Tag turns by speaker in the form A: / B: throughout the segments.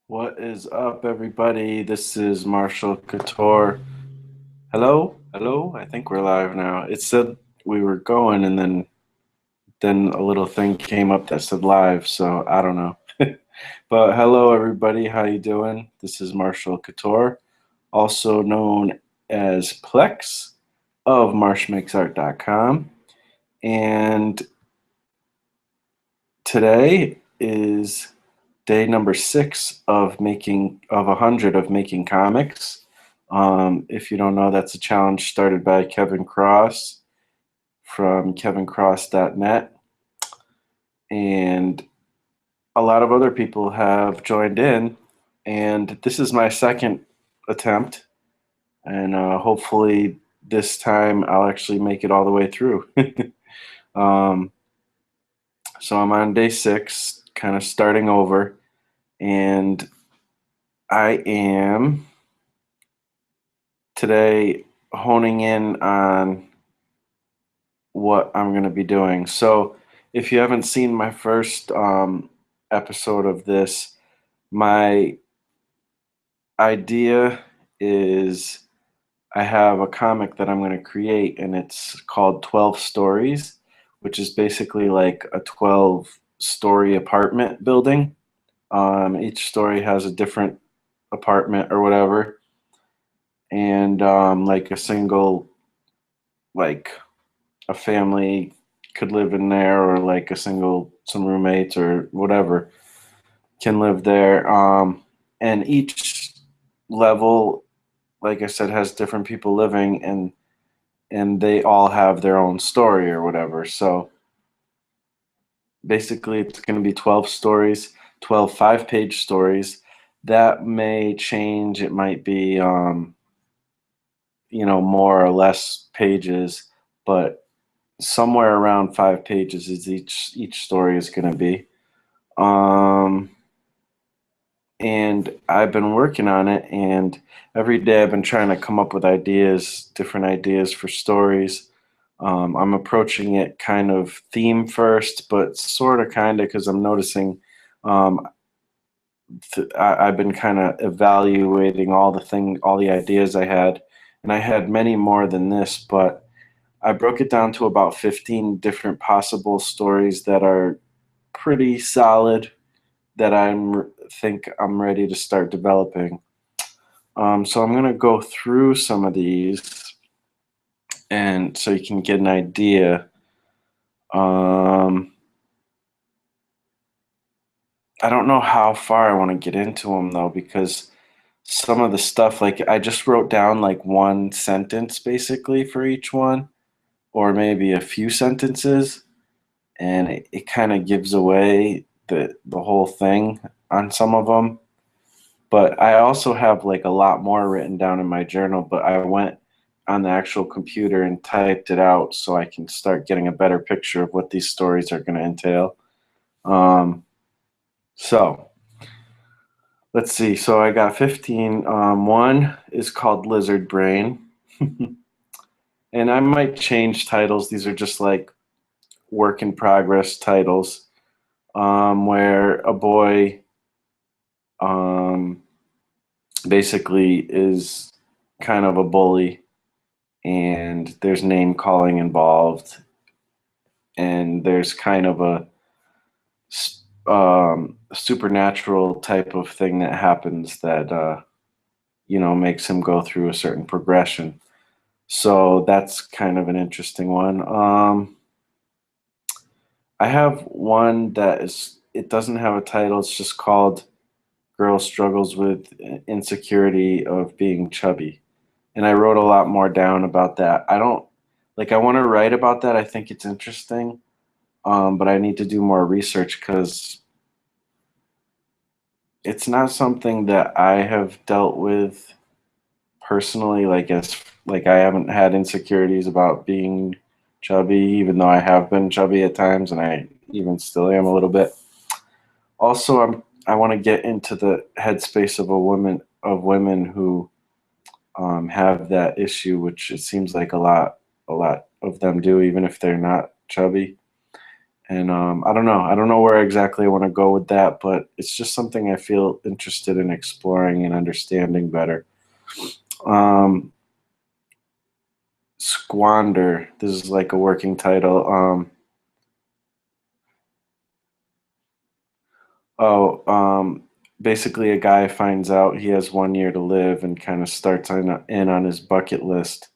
A: What is up, everybody? This is Marshall Couture. Hello? Hello? I think we're live now. It said we were going, and then a little thing came up that said live, so I don't know. But hello, everybody. How you doing? This is Marshall Couture, also known as Plex of marshmakesart.com. And today is day number 6 of 100 of making comics. If you don't know, that's a challenge started by Kevin Cross from kevincross.net, and a lot of other people have joined in. And this is my second attempt, and hopefully this time I'll actually make it all the way through. um, so I'm on day 6, kind of starting over, and I am today honing in on what I'm going to be doing. So, if you haven't seen my first episode of this, my idea is I have a comic that I'm going to create, and it's called 12 Stories, which is basically like a 12-story apartment building. Each story has a different apartment or whatever, and like a single, like a family could live in there, or like some roommates or whatever can live there. And each level, like I said, has different people living, and they all have their own story or whatever. So basically, it's going to be 12 stories, 12 5-page stories. That may change. It might be, more or less pages, but somewhere around 5 pages is each story is going to be. Um, and I've been working on it, and every day I've been trying to come up with ideas, different ideas for stories. I'm approaching it kind of theme first, but sort of kind of, because I'm noticing um, I've been kind of evaluating all the ideas I had, and I had many more than this, but I broke it down to about 15 different possible stories that are pretty solid, that think I'm ready to start developing. So I'm gonna go through some of these, and so you can get an idea. Um, I don't know how far I want to get into them though, because some of the stuff, like I just wrote down like one sentence basically for each one, or maybe a few sentences, and it kind of gives away the whole thing on some of them. But I also have like a lot more written down in my journal, but I went on the actual computer and typed it out so I can start getting a better picture of what these stories are going to entail. Um, so let's see. So I got 15. One is called Lizard Brain. And I might change titles. These are just like work in progress titles, where a boy um, basically is kind of a bully, and there's name calling involved, and there's kind of a supernatural type of thing that happens that makes him go through a certain progression. So that's kind of an interesting one. I have one that it doesn't have a title. It's just called "Girl Struggles with Insecurity of Being Chubby." And I wrote a lot more down about that. I don't like. I want to write about that. I think it's interesting, but I need to do more research, because it's not something that I have dealt with personally. Like I haven't had insecurities about being chubby, even though I have been chubby at times, and I even still am a little bit. Also, I want to get into the headspace of women who have that issue, which it seems like a lot of them do, even if they're not chubby. And I don't know. I don't know where exactly I want to go with that, but it's just something I feel interested in exploring and understanding better. Um, Squander. This is like a working title. Oh, basically, a guy finds out he has 1 year to live and kind of starts in on his bucket list.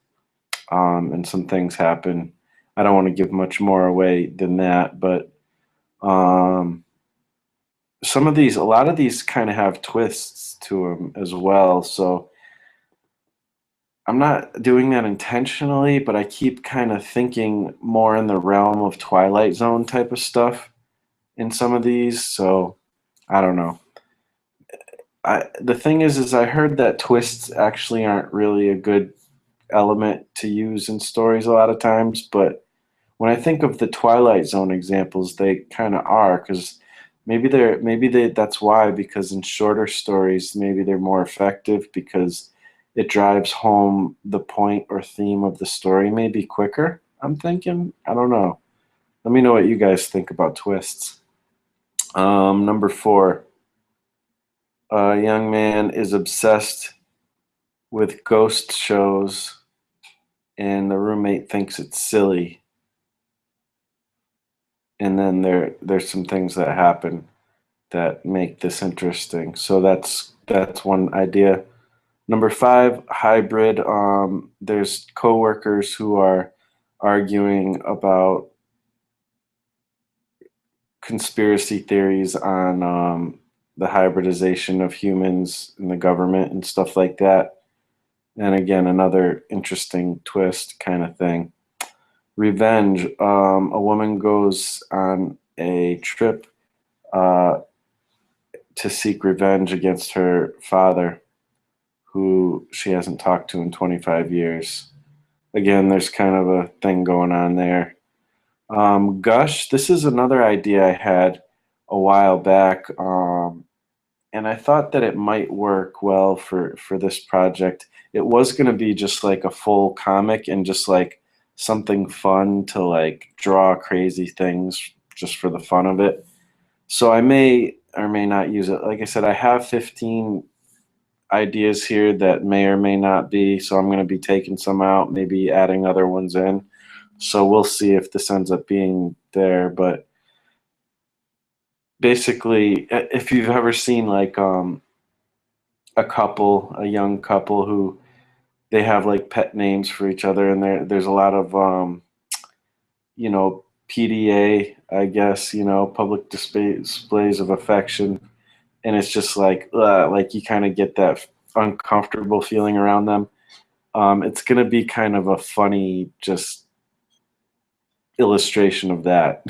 A: And some things happen. I don't want to give much more away than that, but um, a lot of these kind of have twists to them as well. So I'm not doing that intentionally, but I keep kind of thinking more in the realm of Twilight Zone type of stuff in some of these. So I don't know. The thing is I heard that twists actually aren't really a good element to use in stories a lot of times, but when I think of the Twilight Zone examples, they kind of are because that's why, because in shorter stories maybe they're more effective because it drives home the point or theme of the story maybe quicker. I'm thinking. I don't know. Let me know what you guys think about twists. Number 4. A young man is obsessed with ghost shows, and the roommate thinks it's silly. And then there's some things that happen that make this interesting. So that's one idea. Number 5, hybrid. There's coworkers who are arguing about conspiracy theories on the hybridization of humans in the government and stuff like that. And again, another interesting twist kind of thing. Revenge. A woman goes on a trip uh, to seek revenge against her father, who she hasn't talked to in 25 years. Again, there's kind of a thing going on there. Gush, this is another idea I had a while back, and I thought that it might work well for this project. It was going to be just like a full comic and just like something fun to like draw crazy things just for the fun of it. So I may or may not use it. Like I said, I have 15 ideas here that may or may not be. So I'm going to be taking some out, maybe adding other ones in. So we'll see if this ends up being there. But basically, if you've ever seen like a young couple who they have like pet names for each other, and there's a lot of PDA, I guess, public displays of affection, and it's just like you kind of get that uncomfortable feeling around them. It's going to be kind of a funny, just illustration of that.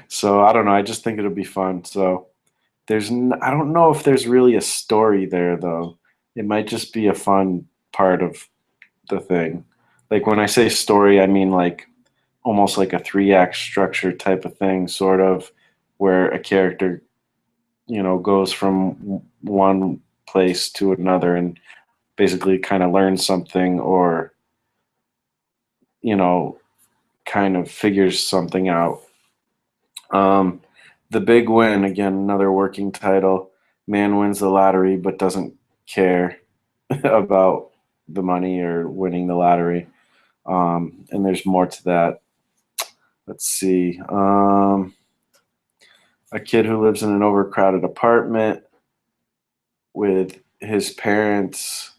A: So I don't know. I just think it'll be fun. So I don't know if there's really a story there though. It might just be a fun part of the thing. Like when I say story, I mean like almost like a 3-act structure type of thing, sort of, where a character, goes from one place to another and basically kind of learns something or, you know, kind of figures something out. Um, the Big Win, again, another working title. Man wins the lottery but doesn't care about the money or winning the lottery. And there's more to that. Let's see. A kid who lives in an overcrowded apartment with his parents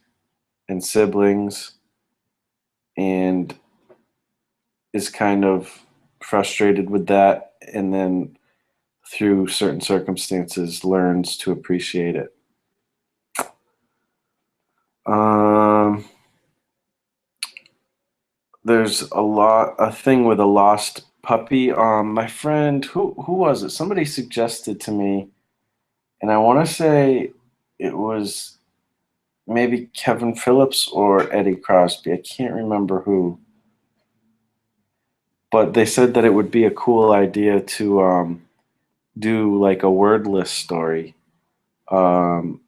A: and siblings and is kind of frustrated with that, and then through certain circumstances learns to appreciate it. Um, there's a thing with a lost puppy. My friend, who was it? Somebody suggested to me, and I want to say it was maybe Kevin Phillips or Eddie Crosby. I can't remember who, but they said that it would be a cool idea to do like a wordless story. Um,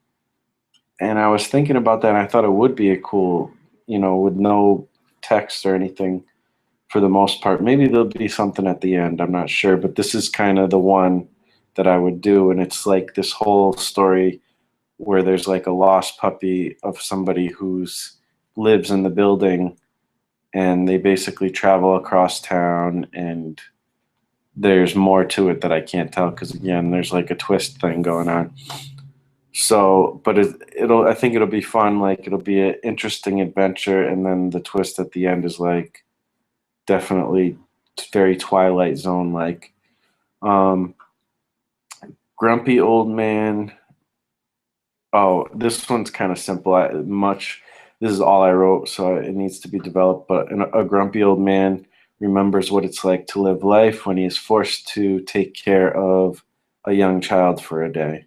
A: and I was thinking about that, and I thought it would be a cool, with no text or anything, for the most part. Maybe there'll be something at the end, I'm not sure, but this is kind of the one that I would do. And it's like this whole story where there's like a lost puppy of somebody who's lives in the building, and they basically travel across town, and there's more to it that I can't tell because again, there's like a twist thing going on. So, but it'll I think it'll be fun. Like it'll be an interesting adventure, and then the twist at the end is like definitely very Twilight Zone like. Um, Grumpy old man. Oh, this one's kind of simple. This is all I wrote, so it needs to be developed. But a grumpy old man remembers what it's like to live life when he is forced to take care of a young child for a day.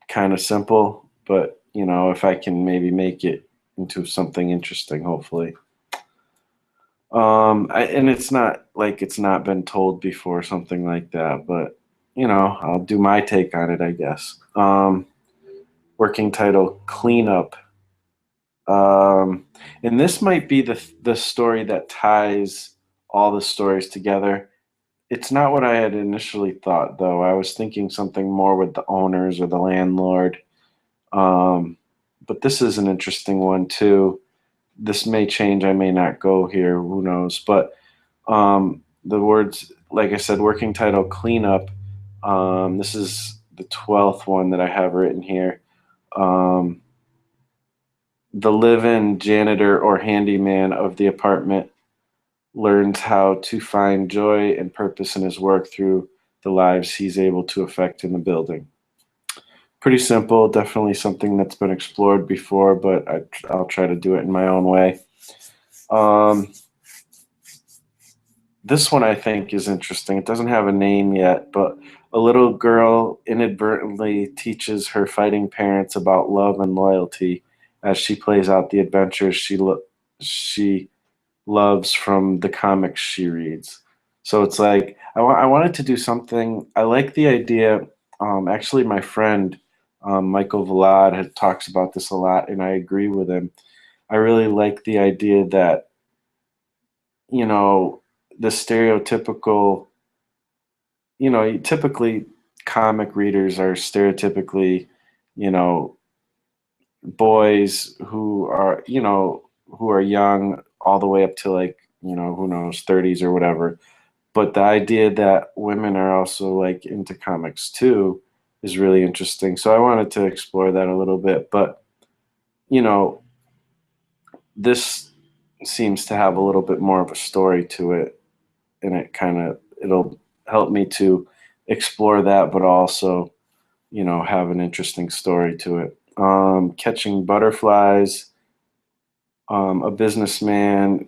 A: Kind of simple, but if I can maybe make it into something interesting, hopefully. And it's not like it's not been told before, something like that, but I'll do my take on it, I guess. Working title: Cleanup. Um, and this might be the story that ties all the stories together. It's not what I had initially thought, though. I was thinking something more with the owners or the landlord. Um, but this is an interesting one too. This may change. I may not go here. Who knows? But the words, like I said, working title: Cleanup. This is the 12th one that I have written here. Um, the live-in janitor or handyman of the apartment learns how to find joy and purpose in his work through the lives he's able to affect in the building. Pretty simple, definitely something that's been explored before, but I'll try to do it in my own way. Um, this one I think is interesting. It doesn't have a name yet, but a little girl inadvertently teaches her fighting parents about love and loyalty as she plays out the adventures she loves from the comics she reads. So it's like I wanted to do something. I like the idea. Actually, my friend Michael Vlad talks about this a lot, and I agree with him. I really like the idea that you know the stereotypical. Typically comic readers are stereotypically, you know, boys who are young all the way up to like who knows 30s or whatever. But the idea that women are also like into comics too is really interesting. So I wanted to explore that a little bit. But you know, this seems to have a little bit more of a story to it, and it'll help me to explore that, but also have an interesting story to it. Catching butterflies. A businessman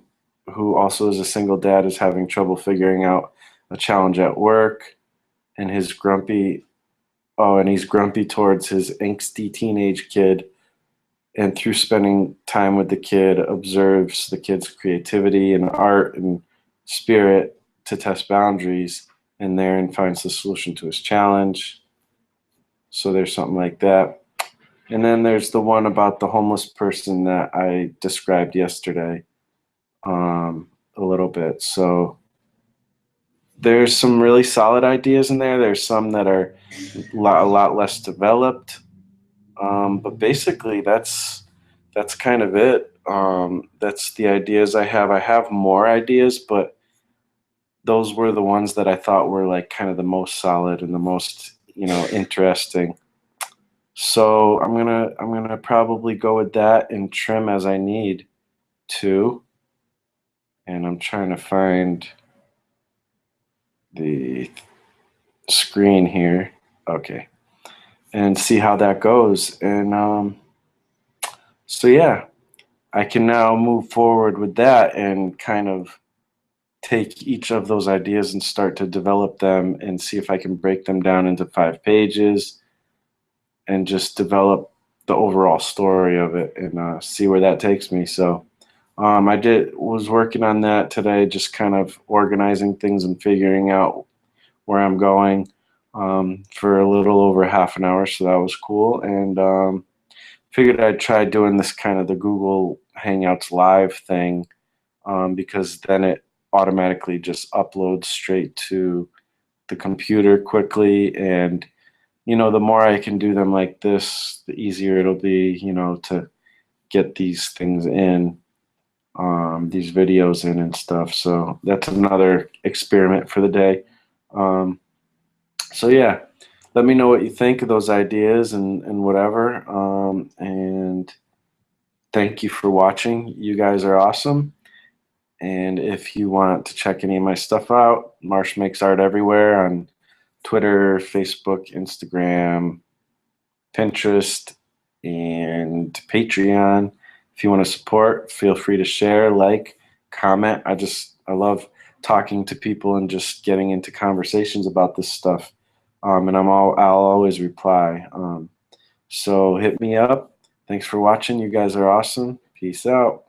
A: who also is a single dad is having trouble figuring out a challenge at work, and he's grumpy towards his angsty teenage kid, and through spending time with the kid, observes the kid's creativity and art and spirit to test boundaries, and therein finds the solution to his challenge. So there's something like that. And then there's the one about the homeless person that I described yesterday a little bit. So there's some really solid ideas in there. There's some that are a lot less developed. But basically, that's kind of it. That's the ideas I have. I have more ideas, but those were the ones that I thought were like kind of the most solid and the most interesting. So I'm gonna probably go with that and trim as I need to. And I'm trying to find the screen here. Okay, and see how that goes. And so yeah, I can now move forward with that and kind of take each of those ideas and start to develop them and see if I can break them down into 5 pages and just develop the overall story of it and see where that takes me. So was working on that today, just kind of organizing things and figuring out where I'm going for a little over half an hour. So that was cool. And figured I'd try doing this kind of the Google Hangouts live thing because then it automatically just uploads straight to the computer quickly. And the more I can do them like this, the easier it'll be, to get these things in, these videos in and stuff. So that's another experiment for the day. Um, so yeah, let me know what you think of those ideas and whatever. And thank you for watching. You guys are awesome. And if you want to check any of my stuff out, Marsh Makes Art everywhere on Twitter, Facebook, Instagram, Pinterest, and Patreon. If you want to support, feel free to share, like, comment. I love talking to people and just getting into conversations about this stuff. And I'll always reply. So hit me up. Thanks for watching. You guys are awesome. Peace out.